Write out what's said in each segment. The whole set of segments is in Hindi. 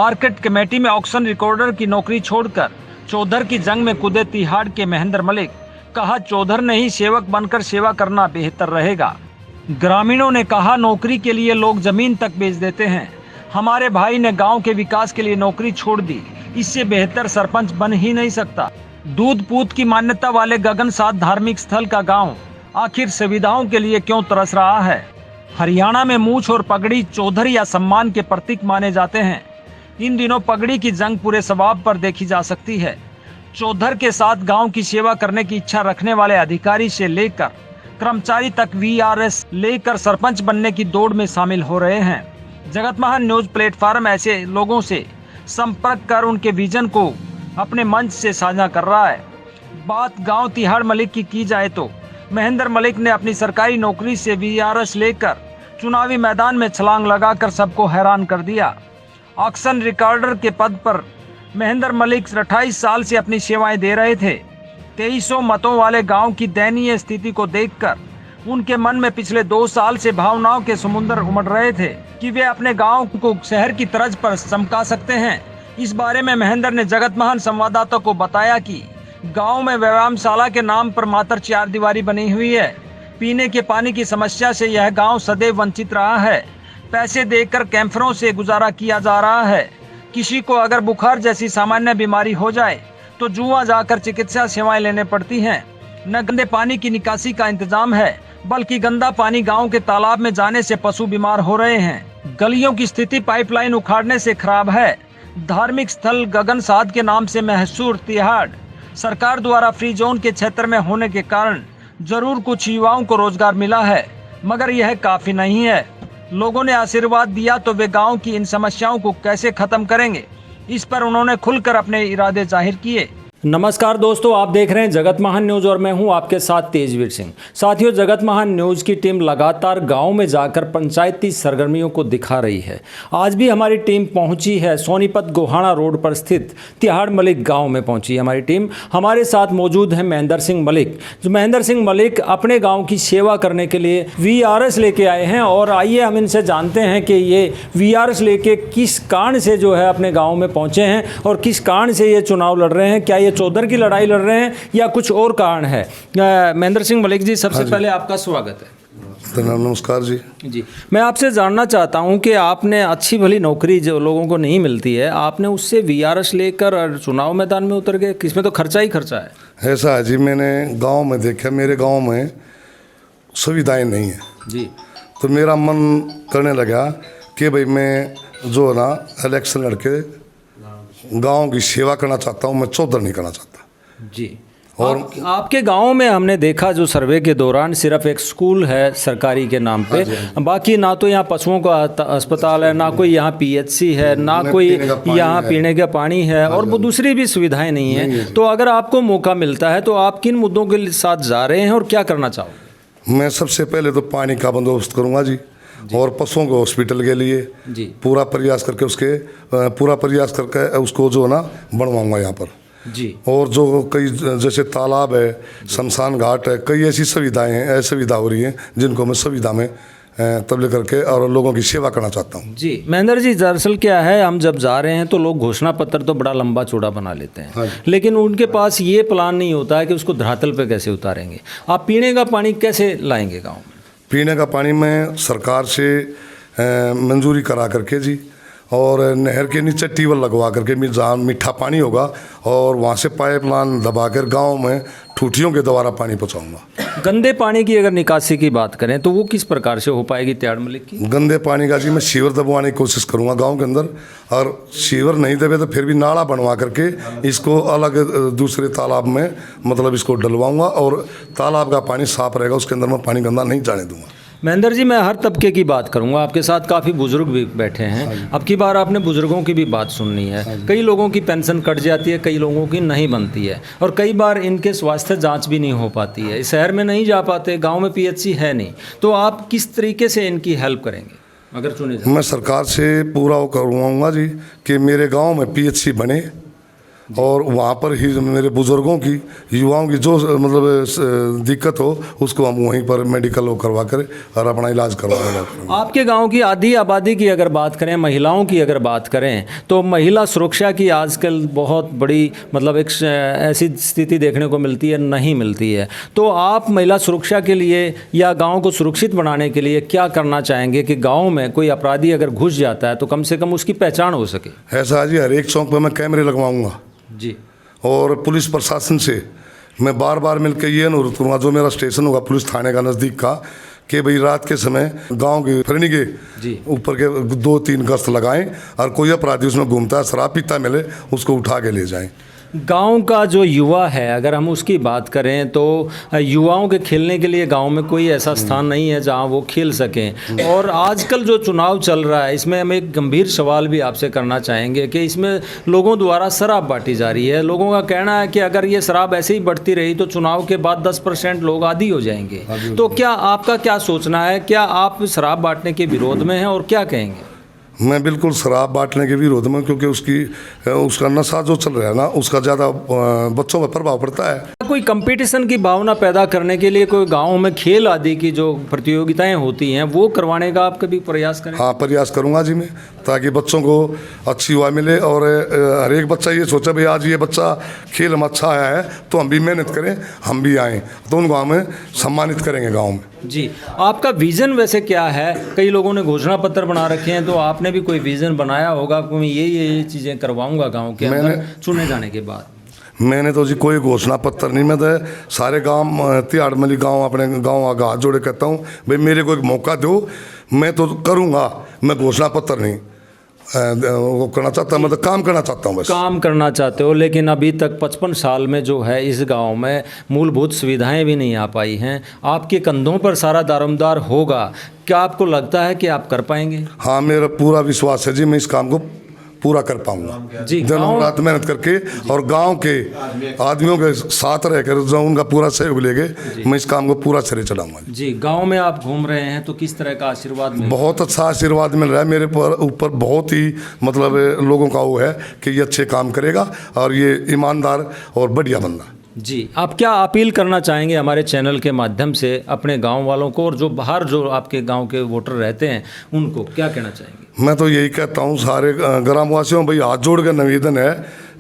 मार्केट कमेटी में ऑक्शन रिकॉर्डर की नौकरी छोड़कर चौधर की जंग में कूदे तिहाड़ के महेंद्र मलिक। कहा, चौधर नहीं सेवक बनकर सेवा करना बेहतर रहेगा। ग्रामीणों ने कहा, नौकरी के लिए लोग जमीन तक बेच देते हैं। हमारे भाई ने गांव के विकास के लिए नौकरी छोड़ दी, इससे बेहतर सरपंच बन ही नहीं सकता। दूध पूत की मान्यता वाले गगन साथ धार्मिक स्थल का गांव आखिर सुविधाओं के लिए क्यों तरस रहा है? हरियाणा में मूछ और पगड़ी चौधर या सम्मान के प्रतीक माने जाते हैं। इन दिनों पगड़ी की जंग पूरे सवाब पर देखी जा सकती है। चौधर के साथ गांव की सेवा करने की इच्छा रखने वाले अधिकारी से लेकर कर्मचारी तक वीआरएस लेकर सरपंच बनने की दौड़ में शामिल हो रहे हैं। जगत महान न्यूज प्लेटफॉर्म ऐसे लोगों से संपर्क कर उनके विजन को अपने मंच से साझा कर रहा है। बात गांव तिहाड़ मलिक की जाए तो महेंद्र मलिक ने अपनी सरकारी नौकरी से वीआरएस लेकर चुनावी मैदान में छलांग लगाकर सबको हैरान कर दिया। ऑक्शन रिकॉर्डर के पद पर महेंद्र मलिक 28 साल से अपनी सेवाएं दे रहे थे। 2300 मतों वाले गांव की दयनीय स्थिति को देखकर उनके मन में पिछले 2 साल से भावनाओं के समुद्र उमड़ रहे थे कि वे अपने गांव को शहर की तर्ज पर चमका सकते हैं। इस बारे में महेंद्र ने जगत महान संवाददाता को बताया कि गांव में व्यायामशाला के नाम पर मात्र 4 दीवारी बनी हुई है। पीने के पानी की समस्या से यह गांव सदैव वंचित रहा है। पैसे देकर कैंपरों से गुजारा किया जा रहा है। किसी को अगर बुखार जैसी सामान्य बीमारी हो जाए तो जुआ जाकर चिकित्सा सेवाएं लेने पड़ती हैं। न गंदे पानी की निकासी का इंतजाम है, बल्कि गंदा पानी गांव के तालाब में जाने से पशु बीमार हो रहे हैं। गलियों की स्थिति पाइपलाइन उखाड़ने से खराब है। धार्मिक स्थल गगन साध के नाम से मशहूर तिहाड़ सरकार द्वारा फ्री जोन के क्षेत्र में होने के कारण जरूर कुछ युवाओं को रोजगार मिला है, मगर यह काफी नहीं है। लोगों ने आशीर्वाद दिया तो वे गांव की इन समस्याओं को कैसे खत्म करेंगे, इस पर उन्होंने खुलकर अपने इरादे जाहिर किए। नमस्कार दोस्तों, आप देख रहे हैं जगत महान न्यूज़ और मैं हूं आपके साथ तेजवीर सिंह। साथियों, जगत महान न्यूज़ की टीम लगातार गांव में जाकर पंचायती सरगर्मियों को दिखा रही है। आज भी हमारी टीम पहुंची है सोनीपत गोहाना रोड पर स्थित तिहाड़ मलिक गांव में पहुंची है हमारी टीम। हमारे साथ मौजूद है महेंद्र सिंह मलिक। जो महेंद्र सिंह मलिक अपने गाँव की सेवा करने के लिए वीआरएस लेके आए हैं और आइए हम इनसे जानते हैं कि ये वीआरएस लेके किस कारण से जो है अपने गाँव में पहुँचे हैं और किस कारण से ये चुनाव लड़ रहे हैं। क्या ये चौधर की लड़ाई लड़ रहे हैं या कुछ और कारण है? महेंद्र सिंह मलिक जी, सबसे पहले आपका स्वागत है। नमस्कार जी। मैं आपसे जानना चाहता हूं कि आपने अच्छी भली नौकरी जो लोगों को नहीं मिलती है, आपने उससे वीआरएस लेकर और चुनाव मैदान में उतर गए। इसमें तो खर्चा ही खर्चा है। ऐसा है जी, मैंने गांव में देखा, मेरे गांव में सुविधाएं नहीं है जी। तो मेरा मन करने लगा कि भाई मैं जो है ना इलेक्शन लड़के गांव की सेवा करना चाहता हूं, मैं चौधर नहीं करना चाहता जी। और आपके गांव में हमने देखा जो सर्वे के दौरान सिर्फ एक स्कूल है सरकारी के नाम पे, बाकी ना तो यहाँ पशुओं का अस्पताल है, ना कोई यहाँ पीएचसी है, ना कोई यहाँ पीने का पानी है और वो दूसरी भी सुविधाएं नहीं है। तो अगर आपको मौका मिलता है तो आप किन मुद्दों के साथ जा रहे हैं और क्या करना चाहोगे? मैं सबसे पहले तो पानी का बंदोबस्त करूँगा जी और पशुओं को हॉस्पिटल के लिए पूरा प्रयास करके उसको जो है ना बनवाऊंगा यहाँ पर जी। और जो कई जैसे तालाब है, शमशान घाट है, कई ऐसी सुविधाएं हैं, असुविधा हो रही हैं जिनको मैं सुविधा में तब्दील करके और लोगों की सेवा करना चाहता हूँ जी। महेंद्र जी, दरअसल क्या है, हम जब जा रहे हैं तो लोग घोषणा पत्र तो बड़ा लंबा चौड़ा बना लेते हैं, लेकिन उनके पास ये प्लान नहीं होता है कि उसको धरातल पे कैसे उतारेंगे। आप पीने का पानी कैसे लाएंगे गाँव में? पीने का पानी मैं सरकार से मंजूरी करा करके जी, और नहर के नीचे ट्यूबवेल लगवा करके जहाँ मीठा पानी होगा और वहाँ से पाइपलाइन दबा कर गाँव में ठूठियों के द्वारा पानी पहुँचाऊँगा। गंदे पानी की अगर निकासी की बात करें तो वो किस प्रकार से हो पाएगी तिहाड़ मलिक की? गंदे पानी का जी मैं सीवर दबवाने की कोशिश करूँगा गाँव के अंदर, और सीवर नहीं दबे तो फिर भी नाला बनवा करके इसको अलग दूसरे तालाब में मतलब इसको डलवाऊँगा और तालाब का पानी साफ रहेगा, उसके अंदर मैं पानी गंदा नहीं जाने दूँगा। महेंद्र जी, मैं हर तबके की बात करूंगा, आपके साथ काफ़ी बुजुर्ग भी बैठे हैं। अब की बार आपने बुजुर्गों की भी बात सुननी है। कई लोगों की पेंशन कट जाती है, कई लोगों की नहीं बनती है और कई बार इनके स्वास्थ्य जांच भी नहीं हो पाती है, शहर में नहीं जा पाते, गांव में पीएचसी है नहीं। तो आप किस तरीके से इनकी हेल्प करेंगे अगर चुने जाए? मैं सरकार से पूरा वो करवाऊँगा जी कि मेरे गाँव में पीएचसी बने और वहाँ पर ही मेरे बुज़ुर्गों की, युवाओं की जो मतलब दिक्कत हो उसको हम वहीं पर मेडिकल वो करवा कर और अपना इलाज करवाएगा। आपके गांव की आधी आबादी की अगर बात करें, महिलाओं की अगर बात करें, तो महिला सुरक्षा की आजकल बहुत बड़ी मतलब एक ऐसी स्थिति देखने को मिलती है, नहीं मिलती है। तो आप महिला सुरक्षा के लिए या गांव को सुरक्षित बनाने के लिए क्या करना चाहेंगे कि गांव में कोई अपराधी अगर घुस जाता है तो कम से कम उसकी पहचान हो सके? ऐसा है जी, हर एक चौक पर मैं कैमरे लगवाऊंगा जी, और पुलिस प्रशासन से मैं बार बार मिलकर ये अनुरोध करूँगा, जो मेरा स्टेशन होगा पुलिस थाने का नज़दीक का, कि भाई रात के समय गांव के फिरनी के जी ऊपर के 2-3 गश्त लगाएं और कोई अपराधी उसमें घूमता है, शराब पीता मिले उसको उठा के ले जाएं। गांव का जो युवा है, अगर हम उसकी बात करें तो युवाओं के खेलने के लिए गांव में कोई ऐसा स्थान नहीं है जहां वो खेल सकें। और आजकल जो चुनाव चल रहा है, इसमें हम एक गंभीर सवाल भी आपसे करना चाहेंगे कि इसमें लोगों द्वारा शराब बांटी जा रही है। लोगों का कहना है कि अगर ये शराब ऐसे ही बढ़ती रही तो चुनाव के बाद 10% लोग आदी हो जाएंगे। तो क्या आपका क्या सोचना है? क्या आप शराब बांटने के विरोध में हैं और क्या कहेंगे? मैं बिल्कुल शराब बांटने के विरोध में, क्योंकि उसका नशा जो चल रहा है ना, उसका ज़्यादा बच्चों पर प्रभाव पड़ता है। कोई कंपटीशन की भावना पैदा करने के लिए कोई गांव में खेल आदि की जो प्रतियोगिताएं होती हैं वो करवाने का आप कभी प्रयास करें? हाँ, प्रयास करूँगा जी मैं, ताकि बच्चों को अच्छी हुआ मिले और हर एक बच्चा ये सोचे भाई आज ये बच्चा खेल में अच्छा आया है तो हम भी मेहनत करें, हम भी आएँ, तो उन गाँव में सम्मानित करेंगे गाँव में। जी, आपका विज़न वैसे क्या है? कई लोगों ने घोषणा पत्र बना रखे हैं, तो आपने भी कोई विज़न बनाया होगा कि मैं ये चीज़ें करवाऊंगा गांव के अंदर चुने जाने के बाद? मैंने तो जी कोई घोषणा पत्र नहीं, मैं तो सारे गांव तिहाड़मली गांव अपने गांव आगे हाथ जोड़े कहता हूँ भाई मेरे को एक मौका दो, मैं तो करूँगा। मैं घोषणा पत्र नहीं वो करना चाहता, मतलब काम करना चाहता हूँ, बस काम करना चाहते हो। लेकिन अभी तक 55 साल में जो है इस गांव में मूलभूत सुविधाएं भी नहीं आ पाई हैं। आपके कंधों पर सारा दारोमदार होगा, क्या आपको लगता है कि आप कर पाएंगे? हाँ, मेरा पूरा विश्वास है जी, मैं इस काम को पूरा कर पाऊंगा जी। दिन रात मेहनत करके और गांव के आदमियों के साथ रहकर जो उनका पूरा सहयोग लेके मैं इस काम को पूरा सिरे चलाऊंगा जी। गांव में आप घूम रहे हैं तो किस तरह का आशीर्वाद मिल? बहुत अच्छा आशीर्वाद मिल रहा है मेरे ऊपर बहुत ही मतलब लोगों का वो है कि ये अच्छे काम करेगा और ये ईमानदार और बढ़िया बंदा। जी, आप क्या अपील करना चाहेंगे हमारे चैनल के माध्यम से अपने गांव वालों को, और जो बाहर जो आपके गांव के वोटर रहते हैं उनको क्या कहना चाहेंगे? मैं तो यही कहता हूँ सारे ग्रामवासियों, भाई हाथ जोड़ कर निवेदन है,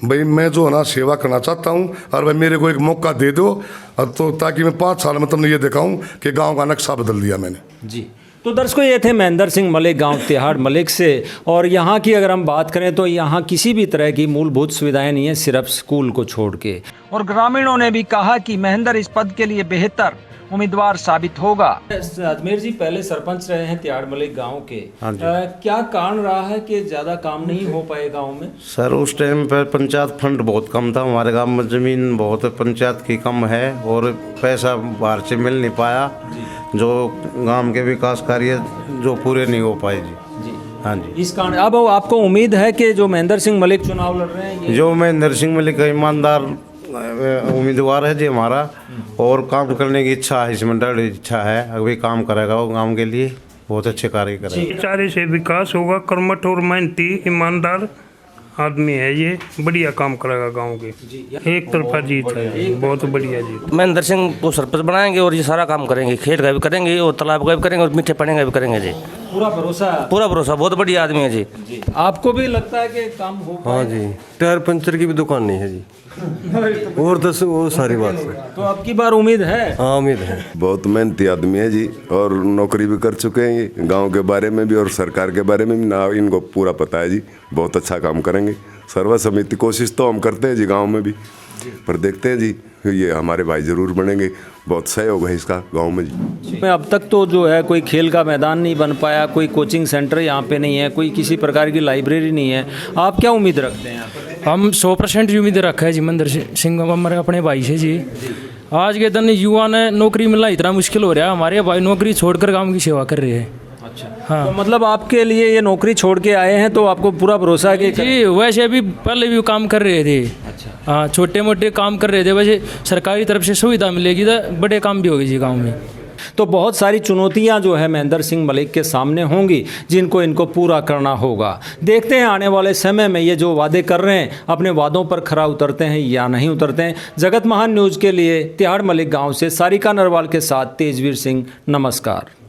भाई मैं जो है ना सेवा करना चाहता हूँ और भाई मेरे को एक मौका दे दो, तो ताकि मैं 5 साल में तुमने ये दिखाऊँ कि गाँव का नक्शा बदल दिया मैंने। जी, तो दर्शकों ये थे महेंद्र सिंह मलिक, गांव तिहाड़ मलिक से। और यहाँ की अगर हम बात करें तो यहाँ किसी भी तरह की मूलभूत सुविधाएं नहीं है, सिर्फ स्कूल को छोड़ के। और ग्रामीणों ने भी कहा कि महेंद्र इस पद के लिए बेहतर उम्मीदवार साबित होगा। अजमेर जी पहले सरपंच रहे हैं तिहाड़ मलिक गांव के। क्या कारण रहा है कि ज्यादा काम नहीं हो पाए गांव में? सर उस टाइम पर पंचायत फंड बहुत कम था, हमारे गांव में ज़मीन बहुत पंचायत की कम है और पैसा बाहर से मिल नहीं पाया, जो गांव के विकास कार्य जो पूरे नहीं हो पाए जी। हाँ जी, इस कारण अब आपको उम्मीद है कि जो महेंद्र सिंह मलिक चुनाव लड़ रहे हैं, जो महेंद्र सिंह मलिक का ईमानदार उम्मीदवार है जी हमारा, और काम करने की इच्छा है, इसमें दृढ़ इच्छा है, अभी काम करेगा वो गांव के लिए, बहुत अच्छे कार्य करेगा। चारे से विकास होगा, कर्मठ और मेहनती ईमानदार आदमी है, ये बढ़िया काम करेगा गांव के। एक तरफा जीत है, बहुत बढ़िया जीत। महेंद्र सिंह को सरपंच बनाएंगे और ये सारा काम करेंगे, खेत का भी करेंगे और तालाब का भी करेंगे और मीठे पानी का भी करेंगे जी। पूरा भरोसा? पूरा भरोसा, बहुत बढ़िया आदमी है जी। आपको भी लगता है कि काम हो? हाँ जी, टायर पंचर की भी दुकान नहीं है जी, और दस वो सारी बात है। तो आपकी बार उम्मीद है? हाँ उम्मीद है। बहुत मेहनती आदमी है जी, और नौकरी भी कर चुके हैं ये, गांव के बारे में भी और सरकार के बारे में भी ना इनको पूरा पता है जी। बहुत अच्छा काम करेंगे, सर्व समिति कोशिश तो हम करते हैं जी गांव में भी, पर देखते हैं जी, ये हमारे भाई जरूर बनेंगे, बहुत सहयोग है इसका गांव में जी। अब तक तो जो है कोई खेल का मैदान नहीं बन पाया, कोई कोचिंग सेंटर यहाँ पे नहीं है, कोई किसी प्रकार की लाइब्रेरी नहीं है। आप क्या उम्मीद रखते हैं? हम 100% उम्मीद रखा है जी महेंद्र सिंह हमारे अपने भाई से जी। आज के दिन युवा ने नौकरी मिलना इतना मुश्किल हो रहा है, हमारे भाई नौकरी छोड़कर गांव की सेवा कर रहे हैं। अच्छा, हाँ, तो मतलब आपके लिए ये नौकरी छोड़ के आए हैं तो आपको पूरा भरोसा है कि जी? वैसे भी पहले भी काम कर रहे थे। अच्छा, हाँ, छोटे मोटे काम कर रहे थे, वैसे सरकारी तरफ से सुविधा मिलेगी तो बड़े काम भी होगी जी गाँव में। तो बहुत सारी चुनौतियां जो है महेंद्र सिंह मलिक के सामने होंगी, जिनको इनको पूरा करना होगा। देखते हैं आने वाले समय में ये जो वादे कर रहे हैं अपने वादों पर खरा उतरते हैं या नहीं उतरते हैं। जगत महान न्यूज़ के लिए तिहाड़ मलिक गांव से सारिका नरवाल के साथ तेजवीर सिंह, नमस्कार।